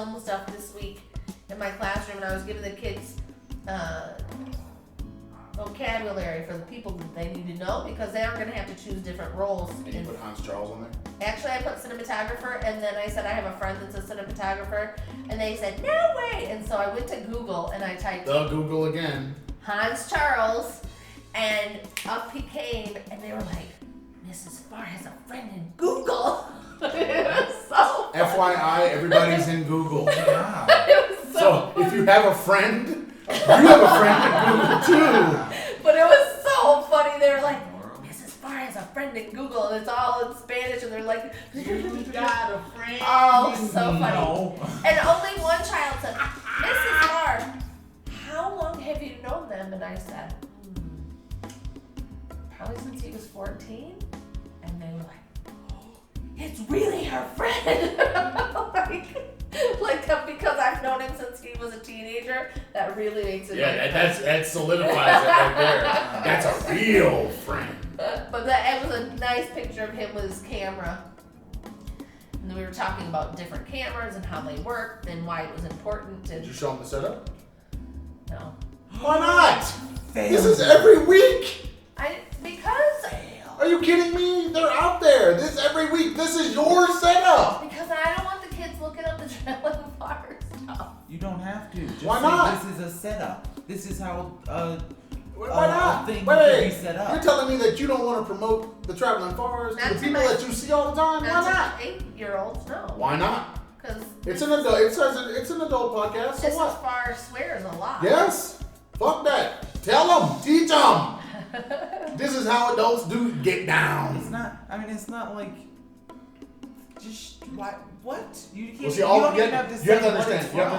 film stuff this week in my classroom, and I was giving the kids vocabulary for the people that they need to know because they aren't going to have to choose different roles. And you put Hans Charles on there? Actually, I put cinematographer, and then I said I have a friend that's a cinematographer, and they said, no way! And so I went to Google, and I typed Google again. Hans Charles, and up he came, and they were like, Mrs. Farr has a friend in Google. It was so funny. FYI, everybody's in Google. Wow. It was so If you have a friend, you have a friend in Google too. But it was so funny. They were like, Mrs. Farr has a friend in Google, and it's all in Spanish, and they're like, You got a friend. oh, so funny. No. And only one child said, Mrs. Farr, how long have you known them? And I said, probably since he was 14. And they were like, oh, it's really her friend. like because I've known him since he was a teenager, that really makes it. Yeah, that solidifies it right there. That's a real friend. But it was a nice picture of him with his camera. And then we were talking about different cameras and how they worked and why it was important. Did And you show them the setup? no, Why not? Fail. This is every week. because Are you kidding me? They're out there. This every week. This is your setup. I don't want the kids looking up the trailing Farr stuff. You don't have to. Just Why say not? This is a setup. This is how Why not? thing Wait, be set up. you're telling me that you don't want to promote the traveling Farrs to Not the to people my- that you see all the time? Why not? 8-year-olds, no. Why not? Because It's an adult. It says it's an adult podcast. So Mrs. what? Farr swears a lot. Yes. Fuck that. Tell them. Teach them. This is how adults do get down. It's not. I mean, it's not like. Just what? You can't. Well, see, you all don't you even have, have to you have say to what understand. it's You have to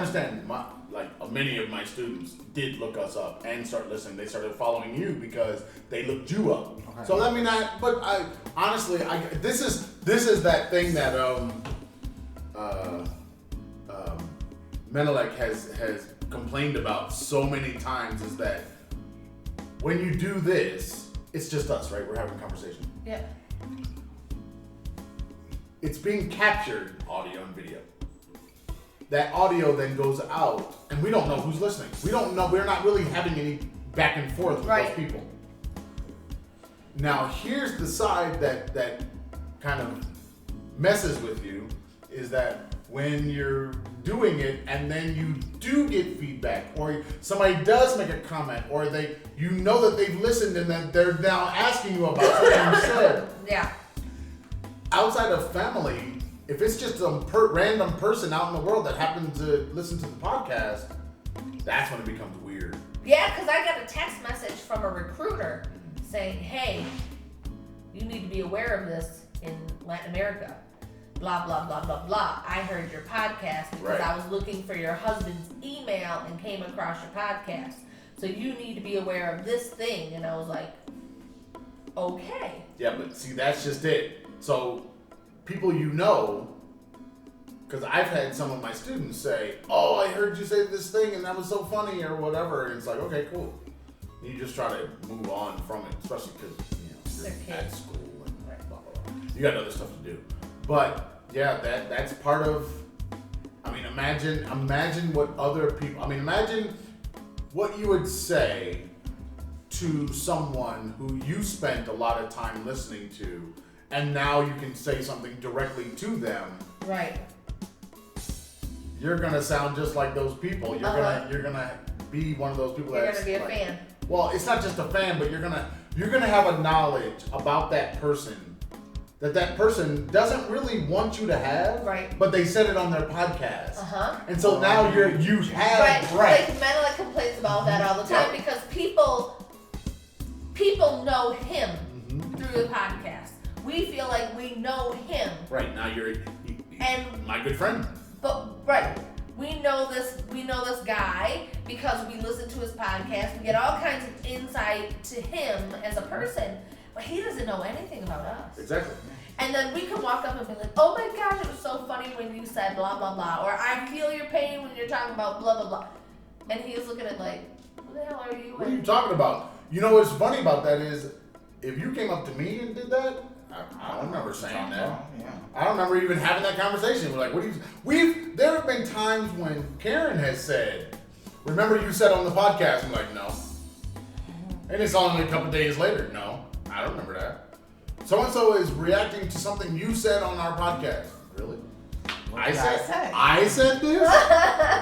from. understand. Many of my students did look us up and start listening. They started following you because they looked you up. Okay. So I mean, I honestly, this is that thing that Menelik has complained about so many times is that when you do this, it's just us, right? We're having a conversation. Yeah. It's being captured, audio and video. That audio then goes out, and we don't know who's listening. We don't know. We're not really having any back and forth with Right. those people. Now, here's the side that kind of messes with you, is that when you're doing it and then you do get feedback, or somebody does make a comment, or you know that they've listened and then they're now asking you about something you said. Yeah. Outside of family, if it's just some random person out in the world that happens to listen to the podcast, that's when it becomes weird. Yeah, because I got a text message from a recruiter saying, hey, you need to be aware of this in Latin America. Blah, blah, blah, blah, blah. I heard your podcast because Right. I was looking for your husband's email and came across your podcast. So you need to be aware of this thing. And I was like, okay. Yeah, but see, that's just it. So, people you know, because I've had some of my students say, oh, I heard you say this thing and that was so funny or whatever. And it's like, okay, cool. And you just try to move on from it, especially because, They're you're at kids. school and blah, blah, blah. You got other stuff to do. But, yeah, that's part of, I mean, imagine what other people, imagine what you would say to someone who you spent a lot of time listening to, and now you can say something directly to them. Right. You're gonna sound just like those people. You're gonna be one of those people You're that's going to be a like, fan. well, it's not just a fan, but you're gonna have a knowledge about that person that person doesn't really want you to have. Right. But they said it on their podcast. Uh-huh. And so now you have Right. Like Menelik complains about that all the time Right. because people know him through the podcast. We feel like we know him. Right, now you're And- my good friend. But right, we know this guy because we listen to his podcast. We get all kinds of insight to him as a person, but he doesn't know anything about us. Exactly. And then we can walk up and be like, oh my gosh, it was so funny when you said blah, blah, blah. Or I feel your pain when you're talking about blah, blah, blah. And he's looking at like, who the hell are you? What are you talking about? You know what's funny about that is, if you came up to me and did that, I don't remember saying that. Yeah. I don't remember even having that conversation. We're like, what do you? There have been times when Karen has said, "Remember you said on the podcast?" I'm like, no. And it's only a couple days later. No, I don't remember that. So and so is reacting to something you said on our podcast. Really? What did I say? I said this?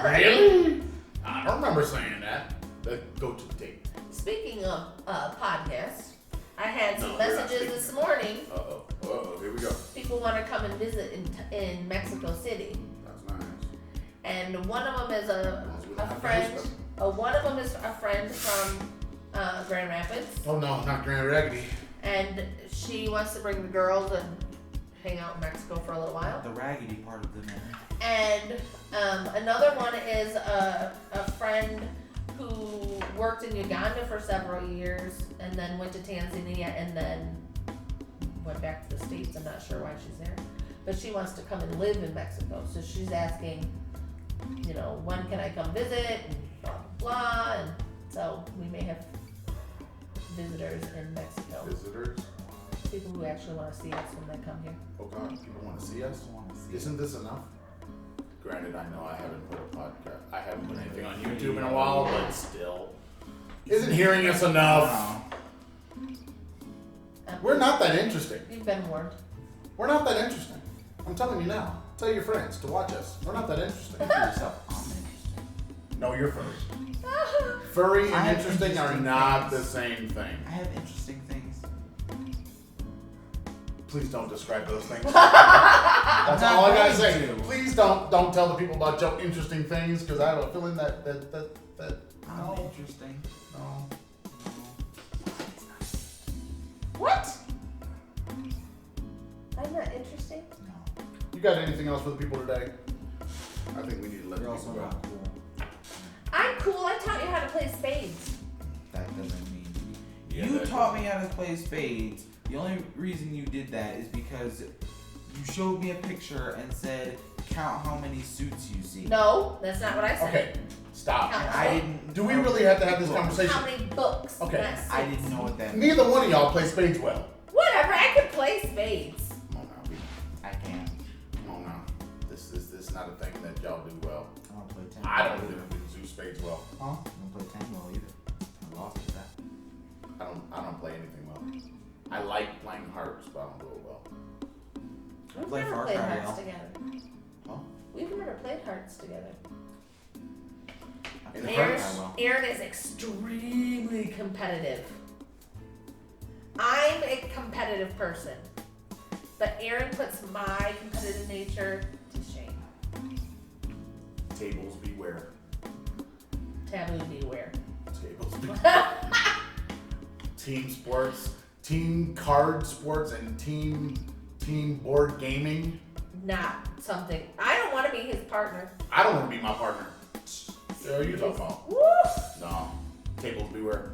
Really? I don't remember saying that. Let's go to the tape. Speaking of podcasts, I had some No, we're not messages speaking. this morning. Here we go. People want to come and visit in Mexico City, That's nice. and one of them is a We don't have to friend. host them. One of them is a friend from Grand Rapids, Oh no, not Grand Raggedy. and she wants to bring the girls and hang out in Mexico for a little while. The raggedy part of the man. And another one is a friend who worked in Uganda for several years and then went to Tanzania and then went back to the States. I'm not sure why she's there. But she wants to come and live in Mexico. So she's asking, when can I come visit? And blah, blah, blah. And so we may have visitors in Mexico. Visitors? People who actually want to see us when they come here. Oh God, people want to see us? Isn't this enough? Granted, I know I haven't put a podcast. I haven't put anything on YouTube in a while, but still. Isn't hearing us enough? We're not that interesting. You've been warned. We're not that interesting. I'm telling you now. Tell your friends to watch us. We're not that interesting. Speak for yourself. I'm interesting. No, you're furry. Furry I and have interesting are interesting not the things. same thing. I have interesting things. Please don't describe those things. I'm That's not all I gotta going say. to. Please don't tell the people about your interesting things, because I have a feeling that I'm no, interesting. no. What? I'm not interesting. No. You got anything else for the people today? I think we need to let the You're people also go. not cool. I'm cool. I taught you how to play spades. That doesn't mean. Yeah, You that taught me how to play spades. The only reason you did that is because you showed me a picture and said, count how many suits you see. No, that's not what I said. Okay, stop. Count. I didn't. Do we really have to have this Look, conversation? How many books? Okay. not suits. I didn't know what that meant. Neither one of y'all play spades well. Whatever. I can play spades. Come on now, people. I can't. Come on now. This is not a thing that y'all do well. I don't play 10. I don't do spades well. Huh? I don't play 10 well either. I lost at that. I don't play anything well. I like playing hearts, but I don't do it well. We've play never Far played Cry, hearts y'all. together. Huh? We've never played hearts together. I In play Aaron- Far Cry well. Aaron is extremely competitive. I'm a competitive person, but Aaron puts my competitive nature to shame. Tables beware. Taboo beware. Tables beware. Team sports, team card sports, and team board gaming. Not something. I don't want to be his partner. I don't want to be my partner. What are you talking about? Woo! No. Tables beware.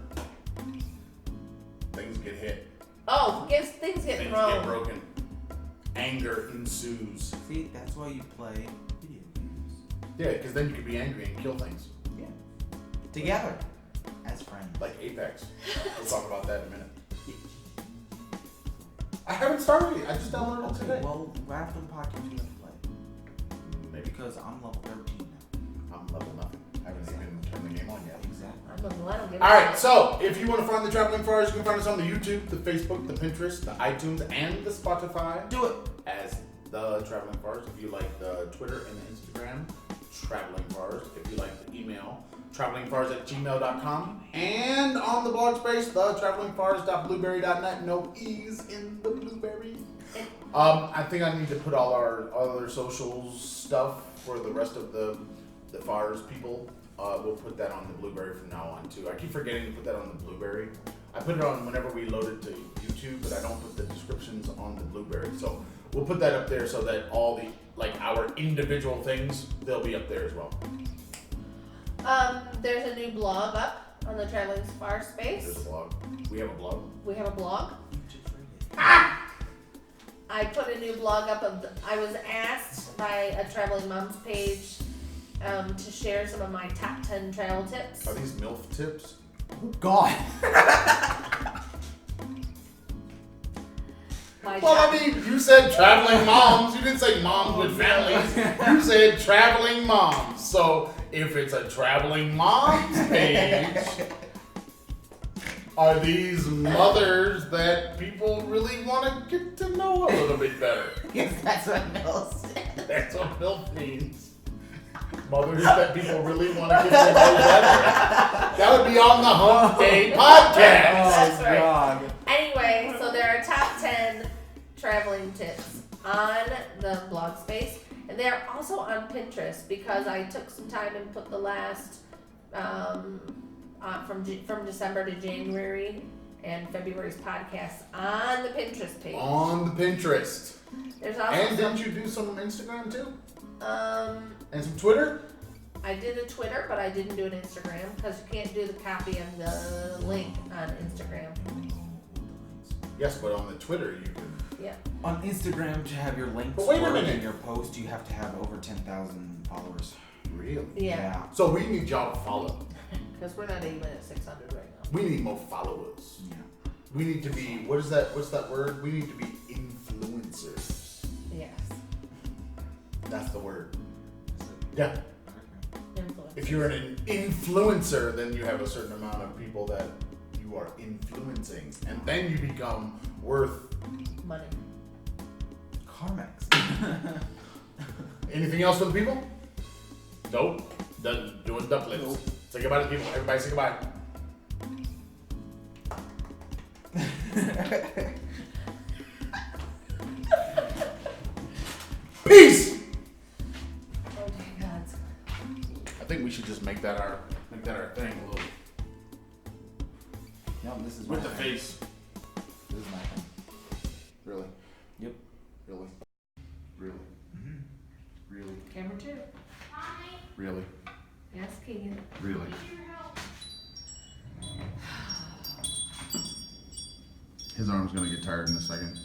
Things get hit. Oh, things get Things thrown. get broken. Anger ensues. See, that's why you play video games. Yeah, because then you can be angry and kill things. Yeah. Together. As friends. Like Apex. We'll talk about that in a minute. I haven't started it. I just downloaded it today. Well, after the podcast, we have to play. Maybe Because I'm level 13 now. I'm level nothing. I haven't even turned the game on yet. Exactly. I don't give a Alright, shit. so if you want to find the Traveling Farrs, you can find us on the YouTube, the Facebook, the Pinterest, the iTunes, and the Spotify Do it. as the Traveling Farrs. If you like the Twitter and the Instagram, Traveling Farrs. If you like the email, travelingfars@gmail.com. And on the blog space, the travelingfars.blueberry.net. No E's in the blueberry. I think I need to put all our other socials stuff for the rest of the Farrs people. We'll put that on the Blueberry from now on too. I keep forgetting to put that on the Blueberry. I put it on whenever we load it to YouTube, but I don't put the descriptions on the Blueberry. So we'll put that up there so that all the our individual things, they'll be up there as well. There's a new blog up on the Traveling Farr space. There's a blog. We have a blog. We have a blog. You just read it. I put a new blog up. I was asked by a Traveling Moms page to share some of my top 10 travel tips. Are these MILF tips? Oh, God. Well, I mean, you said traveling moms. You didn't say moms with families. You said traveling moms. So if it's a traveling moms page, are these mothers that people really want to get to know a little bit better? Yes, that's what Bill said. That's what MILF means. Mothers that people really want to get to know better. That would be on the Hump Day podcast. That's right. God. Anyway, so there are top 10 traveling tips on the blog space, and they're also on Pinterest because I took some time and put the last from December to January and February's podcast on the Pinterest page. On the Pinterest. There's also And didn't you do some Instagram too? And some Twitter? I did a Twitter, but I didn't do an Instagram because you can't do the copy of the link on Instagram. Yes, but on the Twitter you can. Yeah. On Instagram, to have your links But wait a work minute. in your post, you have to have over 10,000 followers. Really? Yeah. So we need y'all to follow. Because we're not even at 600 right now. We need more followers. Yeah. We need to be, what's that word? We need to be influencers. Yes. That's the word. Yeah. Influence. If you're an influencer, then you have a certain amount of people that you are influencing. And then you become worth Money. Carmex. anything else for the people? Nope. Done doing dumplings. Nope. Say goodbye to the people. Everybody say goodbye. Peace! Oh my God. I think we should just make that our thing a little No, this is with my the thing. face. This is my thing. Really? Yep. Really? Really? Mm-hmm. Really? Camera 2. Really? Yes, Keegan. Really? His arm's gonna get tired in a second.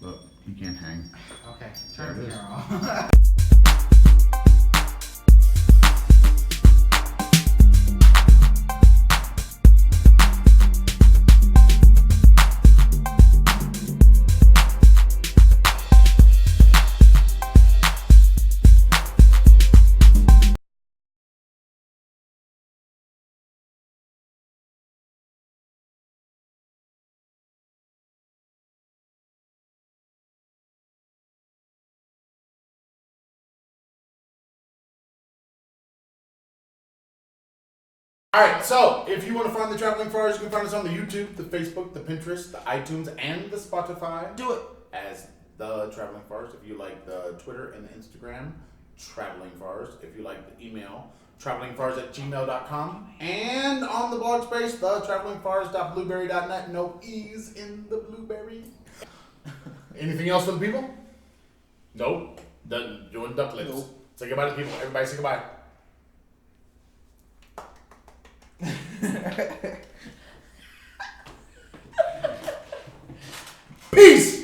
Look, he can't hang. Okay, There turn it the is. camera off. Alright, so if you want to find the Traveling Farrs, you can find us on the YouTube, the Facebook, the Pinterest, the iTunes, and the Spotify Do it. as the Traveling Farrs. If you like the Twitter and the Instagram, Traveling Farrs. If you like the email, travelingfars@gmail.com. And on the blog space, the travelingfars.blueberry.net. No E's in the blueberry. Anything else for the people? Nope. Done doing dumplings. Nope. Say goodbye to the people. Everybody say goodbye. Peace!